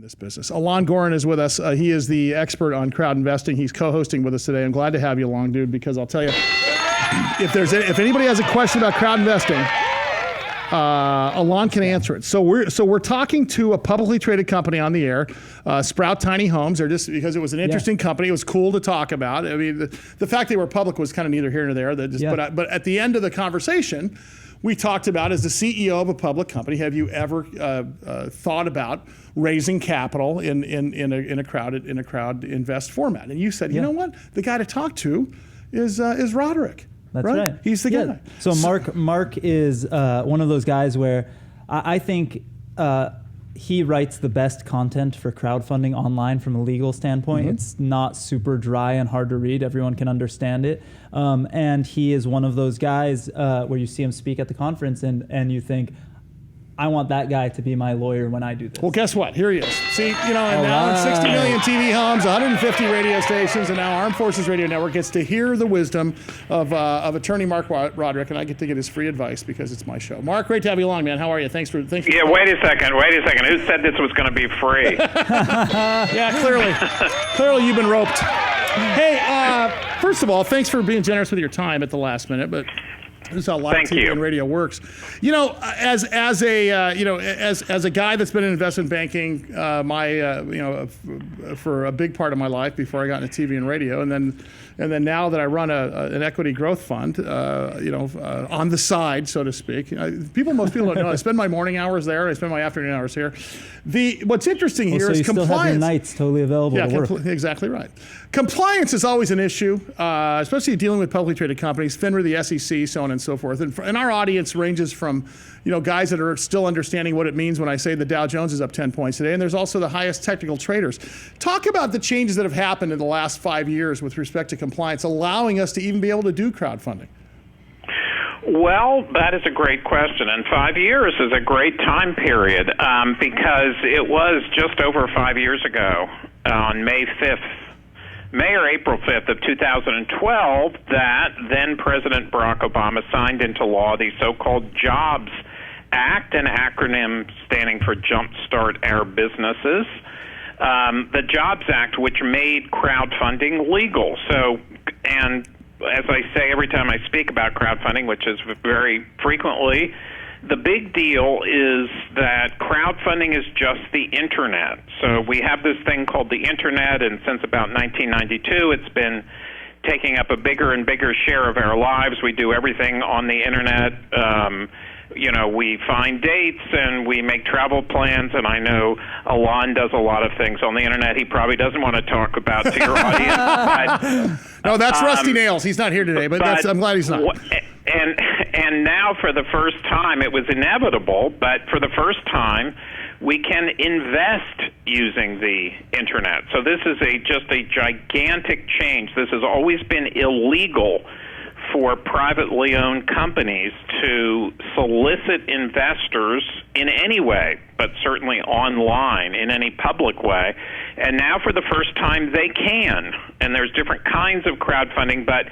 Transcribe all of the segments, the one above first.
this business. Alon is with us. He is the expert on crowd investing. He's co-hosting with us today. I'm glad to have you along, dude, because I'll tell you, if anybody has a question about crowd investing, Alon can answer it. So we're talking to a publicly traded company on the air, Sprout Tiny Homes. They're just because it was an interesting company. It was cool to talk about. I mean, the fact they were public was kind of neither here nor there. But at the end of the conversation, we talked about, as the CEO of a public company, have you ever thought about raising capital in a crowd invest format? And you said, you know what, the guy to talk to is Roderick. That's right. He's the guy. So Mark is one of those guys where I think he writes the best content for crowdfunding online from a legal standpoint. Mm-hmm. It's not super dry and hard to read. Everyone can understand it. And he is one of those guys where you see him speak at the conference and you think, I want that guy to be my lawyer when I do this. Well, guess what? Here he is. See, and now in 60 million TV homes, 150 radio stations, and now Armed Forces Radio Network gets to hear the wisdom of attorney Mark Roderick, and I get to get his free advice because it's my show. Mark, great to have you along, man. How are you? Thanks for. Yeah, wait a second. Who said this was going to be free? Yeah, clearly you've been roped. Hey, first of all, thanks for being generous with your time at the last minute, but. This is how live TV and radio works. As a guy that's been in investment banking, for a big part of my life before I got into TV and radio, and then now that I run an equity growth fund, on the side, so to speak. Most people don't know I spend my morning hours there. I spend my afternoon hours here. What's interesting here is compliance. Still have your nights totally available to work. Exactly right. Compliance is always an issue, especially dealing with publicly traded companies, FINRA, the SEC, so on and so forth. And our audience ranges from, guys that are still understanding what it means when I say the Dow Jones is up 10 points today, and there's also the highest technical traders. Talk about the changes that have happened in the last 5 years with respect to compliance, allowing us to even be able to do crowdfunding. Well, that is a great question, and 5 years is a great time period because it was just over 5 years ago on May or April 5th of 2012 that then President Barack Obama signed into law the so-called Jobs Act, an acronym standing for Jumpstart Our Businesses. The Jobs Act, which made crowdfunding legal. So, and as I say every time I speak about crowdfunding, which is very frequently, the big deal is that crowdfunding is just the Internet. So we have this thing called the Internet, and since about 1992, it's been taking up a bigger and bigger share of our lives. We do everything on the Internet. We find dates and we make travel plans, and I know Alon does a lot of things on the Internet he probably doesn't want to talk about to your audience. But, no, that's Rusty Nails. He's not here today, but I'm glad he's not. And now for the first time, it was inevitable, but for the first time, we can invest using the Internet. So this is just a gigantic change. This has always been illegal for privately owned companies to solicit investors in any way, but certainly online in any public way. And now for the first time they can. And there's different kinds of crowdfunding, but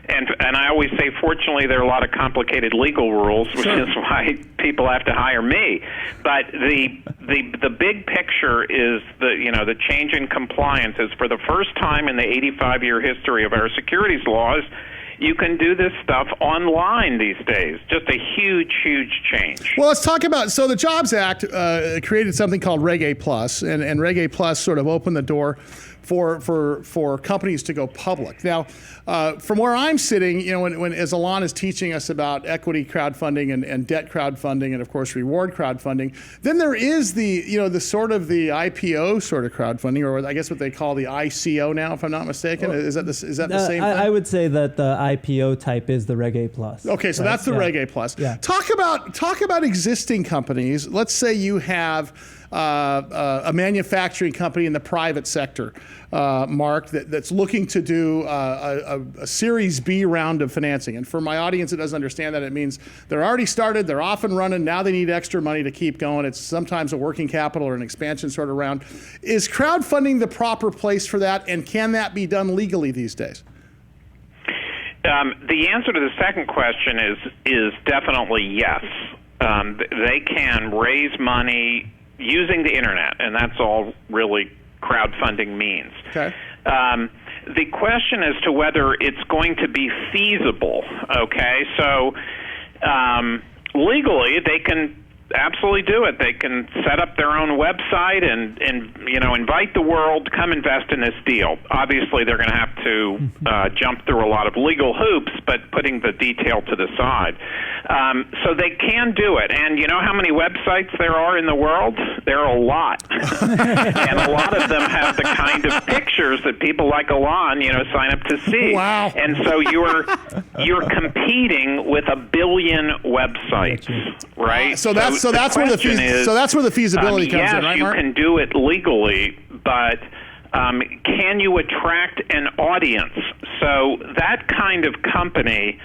and I always say, fortunately, there are a lot of complicated legal rules, which is why people have to hire me. But the big picture is the change in compliance is for the first time in the 85-year history of our securities laws, you can do this stuff online these days. Just a huge, huge change. Well, let's talk about, so the Jobs Act created something called Reg A+, and Reg A+ sort of opened the door for companies to go public. Now, from where I'm sitting, when as Alon is teaching us about equity crowdfunding and debt crowdfunding and of course reward crowdfunding, then there is the sort of the IPO sort of crowdfunding, or I guess what they call the ICO now, if I'm not mistaken. Is that the same thing? I would say that the IPO type is the Reg A+. Okay, so that's the Reg A+. Yeah. Talk about existing companies. Let's say you have a manufacturing company in the private sector, Mark, that's looking to do a Series B round of financing. And for my audience that doesn't understand that, it means they're already started, they're off and running, now they need extra money to keep going. It's sometimes a working capital or an expansion sort of round. Is crowdfunding the proper place for that, and can that be done legally these days? The answer to the second question is definitely yes. They can raise money using the internet, and that's all really crowdfunding means. Okay. The question as to whether it's going to be feasible, okay? So legally, they can absolutely do it. They can set up their own website and invite the world to come invest in this deal. Obviously, they're going to have to jump through a lot of legal hoops, but putting the detail to the side. So they can do it. And you know how many websites there are in the world? There are a lot. And a lot of them have the kind of pictures that people like Alon, sign up to see. Wow. And so you're competing with a billion websites, right? So that's where the feasibility comes in, right, Mark? You can do it legally, but can you attract an audience? So that kind of company.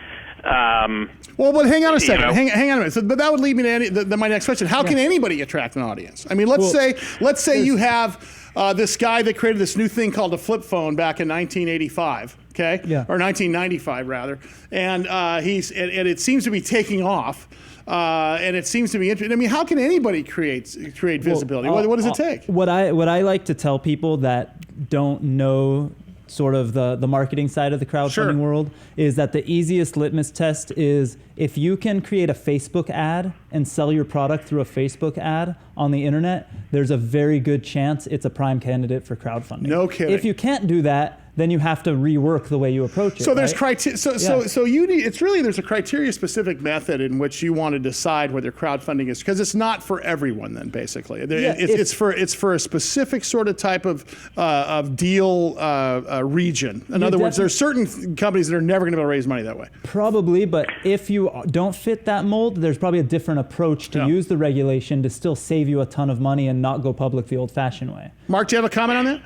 Well, but hang on a second. Hang on a minute. So, but that would lead me to my next question. How can anybody attract an audience? I mean, let's say you have this guy that created this new thing called a flip phone back in 1985. Okay, or 1995 rather, and it seems to be taking off. And it seems to be interesting. I mean, how can anybody create visibility? What does it take? What I like to tell people that don't know sort of the marketing side of the crowdfunding world is that the easiest litmus test is if you can create a Facebook ad and sell your product through a Facebook ad on the internet, there's a very good chance it's a prime candidate for crowdfunding. No kidding. If you can't do that, then you have to rework the way you approach it. So there's criteria. So you need. It's really there's a criteria-specific method in which you want to decide whether crowdfunding is, because it's not for everyone. Then basically, it's for a specific sort of type of deal region. In other words, there's certain companies that are never going to be able to raise money that way. Probably, but if you don't fit that mold, there's probably a different approach to use the regulation to still save you a ton of money and not go public the old-fashioned way. Mark, do you have a comment on that?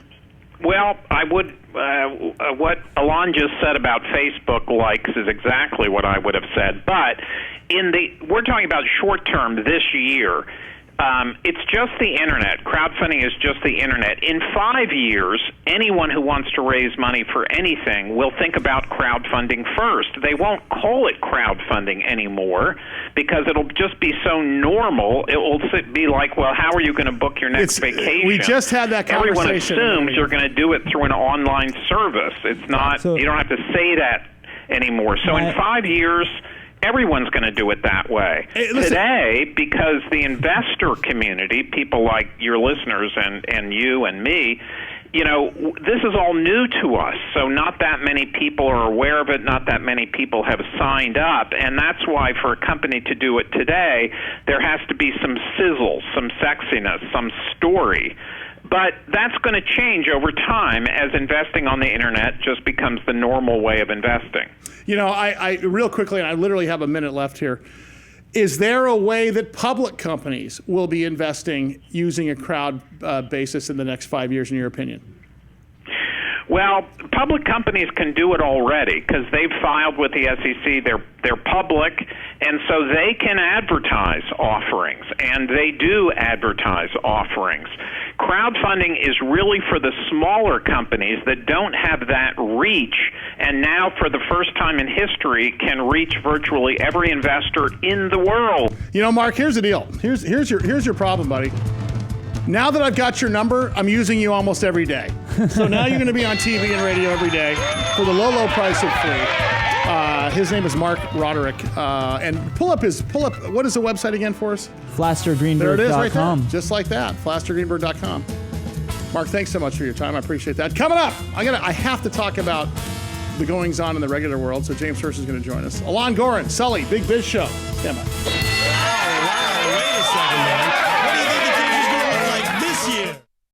Well, I would. What Alon just said about Facebook likes is exactly what I would have said. But we're talking about short term this year. It's just the internet. Crowdfunding is just the internet. In 5 years, anyone who wants to raise money for anything will think about crowdfunding first. They won't call it crowdfunding anymore because it'll just be so normal. It will be like, well, how are you going to book your next vacation? We just had that conversation. Everyone assumes you're going to do it through an online service. It's not. You don't have to say that anymore. So in 5 years, everyone's going to do it that way. Today, because the investor community, people like your listeners and you and me, this is all new to us. So not that many people are aware of it. Not that many people have signed up. And that's why for a company to do it today, there has to be some sizzle, some sexiness, some story. But that's going to change over time as investing on the internet just becomes the normal way of investing. I real quickly, and I literally have a minute left here. Is there a way that public companies will be investing using a crowd basis in the next 5 years, in your opinion? Well, public companies can do it already because they've filed with the SEC. They're public, and so they can advertise offerings, and they do advertise offerings. Crowdfunding is really for the smaller companies that don't have that reach, and now for the first time in history can reach virtually every investor in the world. Mark, here's the deal. Here's your problem, buddy. Now that I've got your number, I'm using you almost every day. So now you're going to be on TV and radio every day for the low price of free. His name is Mark Roderick. And pull up, what is the website again for us? FlasterGreenberg.com. There it is right there. Just like that, FlasterGreenberg.com. Mark, thanks so much for your time. I appreciate that. Coming up, I have to talk about the goings on in the regular world, so James Hurst is going to join us. Alon, Sully, BigBiz Show. Stand by. Wow, wait a second, man.